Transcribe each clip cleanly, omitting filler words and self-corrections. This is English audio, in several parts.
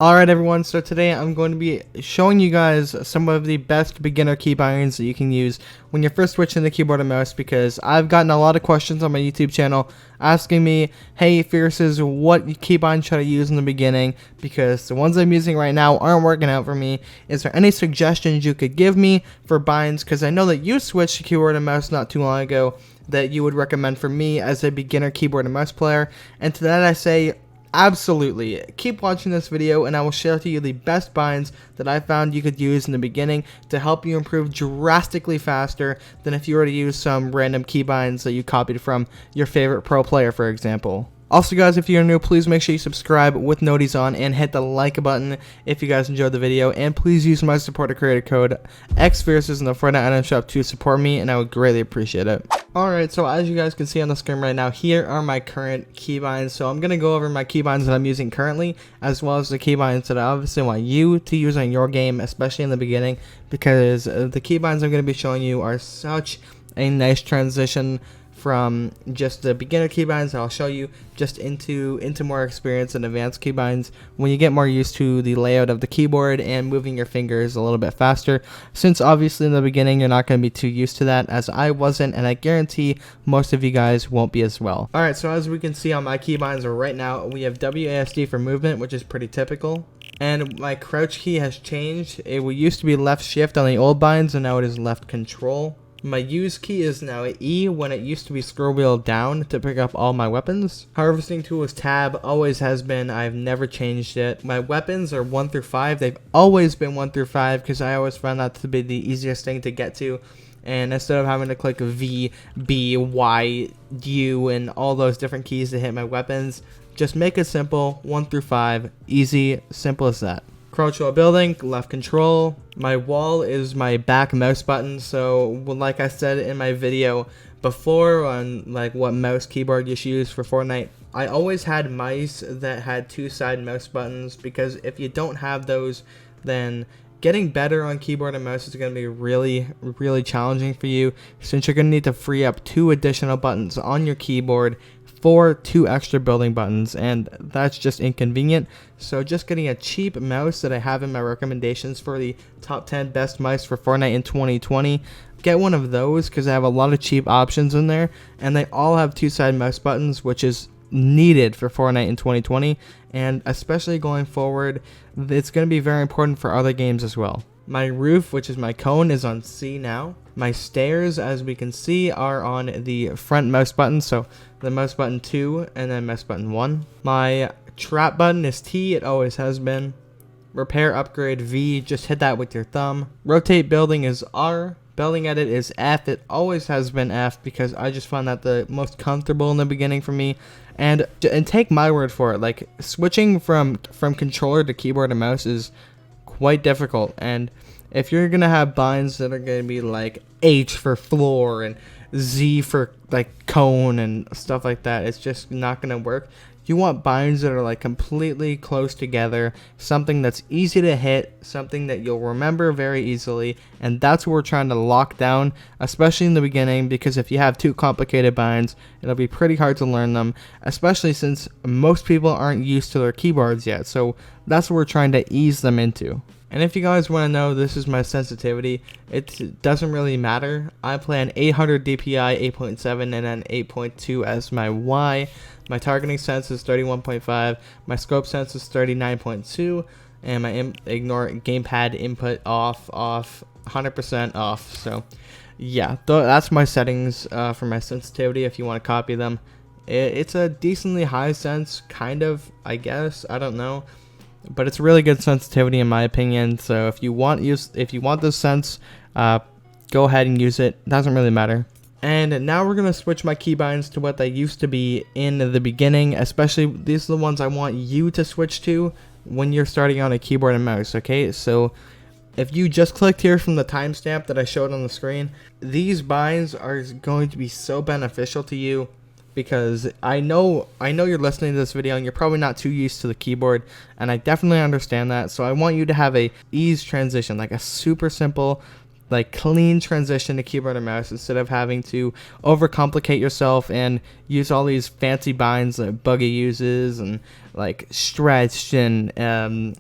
Alright everyone, so today I'm going to be showing you guys some of the best beginner keybinds that you can use when you're first switching to keyboard and mouse, because I've gotten a lot of questions on my YouTube channel asking me, hey xFierces, what keybind should I use in the beginning, because the ones I'm using right now aren't working out for me. Is there any suggestions you could give me for binds, because I know that you switched to keyboard and mouse not too long ago, that you would recommend for me as a beginner keyboard and mouse player? And to that I say, absolutely. Keep watching this video and I will share to you the best binds that I found you could use in the beginning to help you improve drastically faster than if you were to use some random keybinds that you copied from your favorite pro player, for example. Also guys, if you're new, please make sure you subscribe with noties on and hit the like button if you guys enjoyed the video, and please use my supporter creator code xFierces in the Fortnite item shop to support me, and I would greatly appreciate it. Alright, so as you guys can see on the screen right now, here are my current keybinds. So I'm going to go over my keybinds that I'm using currently, as well as the keybinds that I obviously want you to use on your game, especially in the beginning, because the keybinds I'm going to be showing you are such a nice transition from just the beginner keybinds that I'll show you just into more experienced and advanced keybinds when you get more used to the layout of the keyboard and moving your fingers a little bit faster, since obviously in the beginning you're not going to be too used to that, as I wasn't, and I guarantee most of you guys won't be as well. Alright, so as we can see on my keybinds right now, we have WASD for movement, which is pretty typical. And my crouch key has changed. It used to be left shift on the old binds, and now it is left control. My use key is now E when it used to be scroll wheel down to pick up all my weapons. Harvesting tool is tab, always has been, I've never changed it. My weapons are 1 through 5, they've always been 1 through 5 because I always found that to be the easiest thing to get to. And instead of having to click V, B, Y, U, and all those different keys to hit my weapons, just make it simple, 1 through 5, easy, simple as that. Crouch while building, left control. My wall is my back mouse button, so like I said in my video before on like what mouse keyboard you should use for Fortnite, I always had mice that had two side mouse buttons, because if you don't have those, then getting better on keyboard and mouse is going to be really challenging for you, since you're going to need to free up 2 additional buttons on your keyboard for 2 extra building buttons, and that's just inconvenient. So just getting a cheap mouse that I have in my recommendations for the top 10 best mice for Fortnite in 2020, get one of those because I have a lot of cheap options in there, and they all have 2-side mouse buttons, which is needed for Fortnite in 2020, and especially going forward, it's going to be very important for other games as well. My roof, which is my cone, is on C now. My stairs, as we can see, are on the front mouse button, so the mouse button 2 and then mouse button 1. My trap button is T, it always has been. Repair upgrade V, just hit that with your thumb. Rotate building is R. Building edit is F, it always has been F because I just found that the most comfortable in the beginning for me. And take my word for it, like switching from controller to keyboard and mouse is quite difficult, and if you're gonna have binds that are gonna be like H for floor and Z for like cone and stuff like that, it's just not gonna work. You want binds that are like completely close together, something that's easy to hit, something that you'll remember very easily, and that's what we're trying to lock down, especially in the beginning, because if you have too complicated binds, it'll be pretty hard to learn them, especially since most people aren't used to their keyboards yet, so that's what we're trying to ease them into. And if you guys want to know, this is my sensitivity. It doesn't really matter. I play an 800 DPI 8.7 and then 8.2 as my Y. My targeting sense is 31.5. My scope sense is 39.2. And my ignore gamepad input off 100% off. So yeah, that's my settings for my sensitivity if you want to copy them. It's a decently high sense, kind of, I guess. I don't know. But it's really good sensitivity in my opinion, so if you want this sense, go ahead and use it. Doesn't really matter. And now we're gonna switch my keybinds to what they used to be in the beginning. Especially these are the ones I want you to switch to when you're starting on a keyboard and mouse. Okay, so if you just clicked here from the timestamp that I showed on the screen, these binds are going to be so beneficial to you, because I know you're listening to this video and you're probably not too used to the keyboard, and I definitely understand that. So I want you to have a ease transition, like a super simple like clean transition to keyboard and mouse instead of having to overcomplicate yourself and use all these fancy binds that Buggy uses and like Stretch and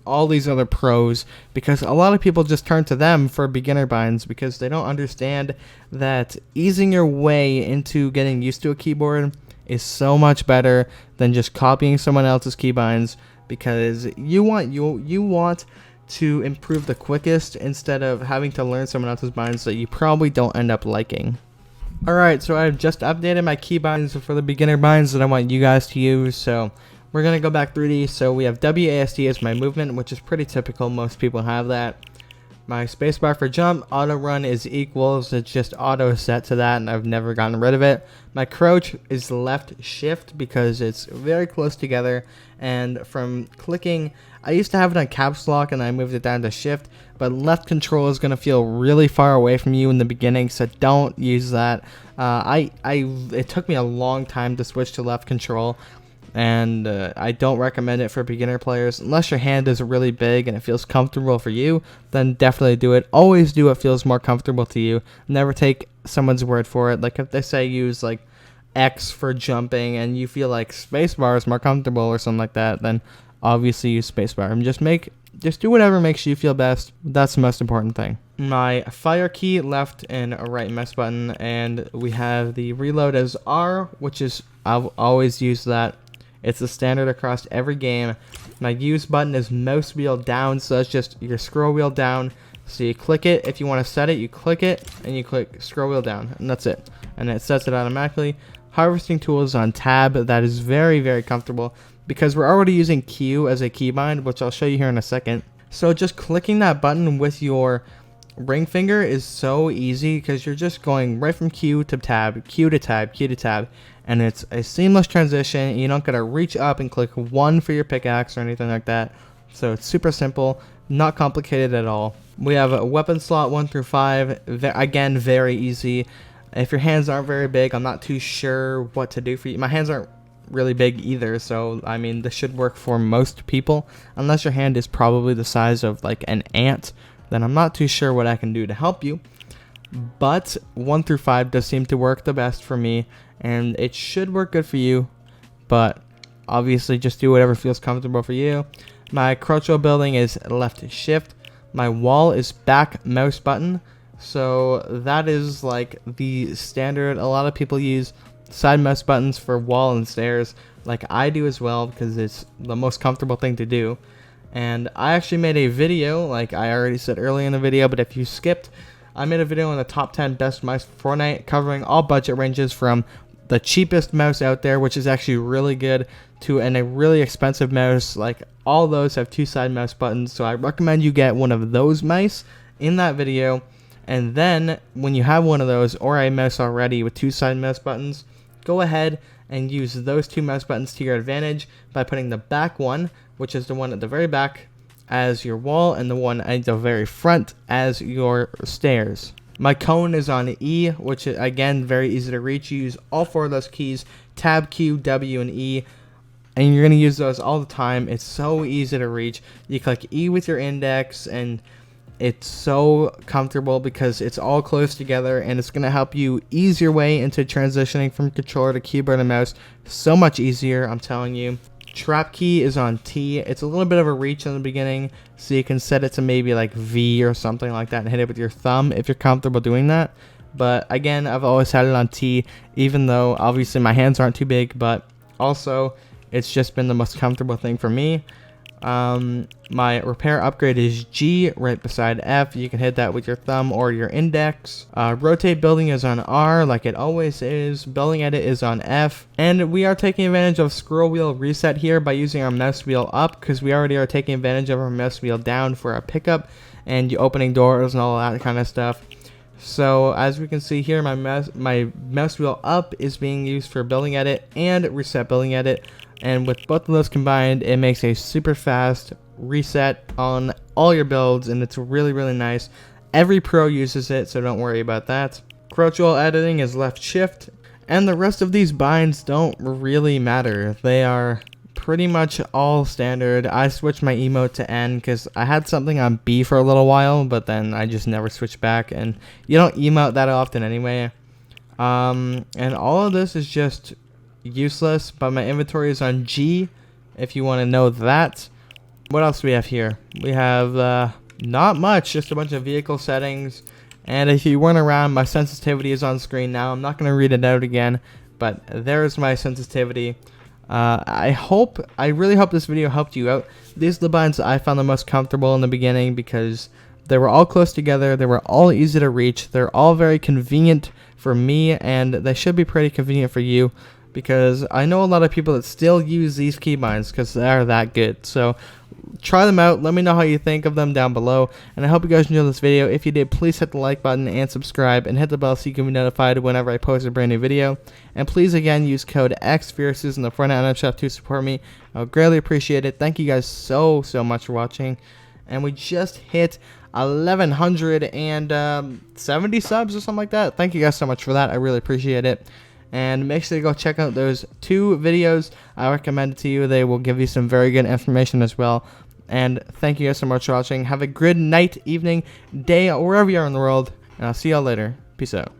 all these other pros, because a lot of people just turn to them for beginner binds because they don't understand that easing your way into getting used to a keyboard is so much better than just copying someone else's keybinds, because you want to improve the quickest instead of having to learn someone else's binds that you probably don't end up liking. Alright, so I've just updated my keybinds for the beginner binds that I want you guys to use. So we're going to go back through these. So we have WASD as my movement, which is pretty typical. Most people have that. My spacebar for jump, auto run is equals. It's just auto set to that, and I've never gotten rid of it. My crouch is left shift because it's very close together. And from clicking, I used to have it on caps lock and I moved it down to shift, but left control is going to feel really far away from you in the beginning, so don't use that. It took me a long time to switch to left control, and I don't recommend it for beginner players. Unless your hand is really big and it feels comfortable for you, then definitely do it. Always do what feels more comfortable to you. Never take someone's word for it. Like if they say use like X for jumping and you feel like spacebar is more comfortable or something like that, then obviously use spacebar. And just do whatever makes you feel best. That's the most important thing. My fire key, left and right mouse button, and we have the reload as R, which is, I've always used that. It's the standard across every game. My use button is mouse wheel down, so that's just your scroll wheel down. So you click it, if you want to set it, you click it, and you click scroll wheel down, and that's it. And it sets it automatically. Harvesting tools on tab, that is very, very comfortable because we're already using Q as a keybind, which I'll show you here in a second. So just clicking that button with your ring finger is so easy because you're just going right from Q to tab, Q to tab, Q to tab, and it's a seamless transition. You don't gotta reach up and click 1 for your pickaxe or anything like that. So it's super simple, not complicated at all. We have a weapon slot 1 through 5, again, very easy. If your hands aren't very big, I'm not too sure what to do for you. My hands aren't really big either, so I mean this should work for most people. Unless your hand is probably the size of like an ant, then I'm not too sure what I can do to help you. But 1 through 5 does seem to work the best for me, and it should work good for you, but obviously just do whatever feels comfortable for you. My crouch while building is left shift. My wall is back mouse button. So that is like the standard. A lot of people use side mouse buttons for wall and stairs, like I do as well, because it's the most comfortable thing to do. And I actually made a video, like I already said earlier in the video, but if you skipped, I made a video on the top 10 best mice for Fortnite, covering all budget ranges from the cheapest mouse out there, which is actually really good, to a really expensive mouse. Like all those have 2 side mouse buttons, so I recommend you get one of those mice in that video. And then when you have one of those or a mouse already with 2 side mouse buttons, go ahead and use those 2 mouse buttons to your advantage by putting the back one, which is the one at the very back, as your wall, and the one at the very front as your stairs. My cone is on E, which is again very easy to reach. You use all 4 of those keys, tab, Q, W, and E, and you're going to use those all the time. It's so easy to reach. You click E with your index, and it's so comfortable because it's all close together, and it's going to help you ease your way into transitioning from controller to keyboard and mouse. So much easier, I'm telling you. Trap key is on T. It's a little bit of a reach in the beginning, so you can set it to maybe like V or something like that and hit it with your thumb if you're comfortable doing that. But again, I've always had it on T, even though obviously my hands aren't too big, but also it's just been the most comfortable thing for me. My repair upgrade is G, right beside F. You can hit that with your thumb or your index. Rotate building is on R, like it always is. Building edit is on F. And we are taking advantage of scroll wheel reset here by using our mouse wheel up, because we already are taking advantage of our mouse wheel down for our pickup and opening doors and all that kind of stuff. So as we can see here, my mouse wheel up is being used for building edit and reset building edit. And with both of those combined, it makes a super fast reset on all your builds, and it's really, really nice. Every pro uses it, so don't worry about that. Crouch while editing is left shift, and the rest of these binds don't really matter. They are pretty much all standard. I switched my emote to N because I had something on B for a little while, but then I just never switched back, and you don't emote that often anyway. And all of this is just useless, but my inventory is on G if you want to know that. What else do we have here? We have not much, just a bunch of vehicle settings, and if you weren't around, my sensitivity is on screen now. I'm not going to read it out again, but there's my sensitivity. I really hope this video helped you out. These are the buttons I found the most comfortable in the beginning because they were all close together, they were all easy to reach, they're all very convenient for me, and they should be pretty convenient for you, because I know a lot of people that still use these keybinds because they are that good. So try them out, let me know how you think of them down below, and I hope you guys enjoyed this video. If you did, please hit the like button and subscribe, and hit the bell so you can be notified whenever I post a brand new video. And please again use code xFierces in the Fortnite item shop to support me. I would greatly appreciate it. Thank you guys so much for watching, and we just hit 1170 subs or something like that. Thank you guys so much for that. I really appreciate it. And make sure to go check out those 2 videos I recommended to you. They will give you some very good information as well. And thank you guys so much for watching. Have a good night, evening, day, wherever you are in the world. And I'll see y'all later. Peace out.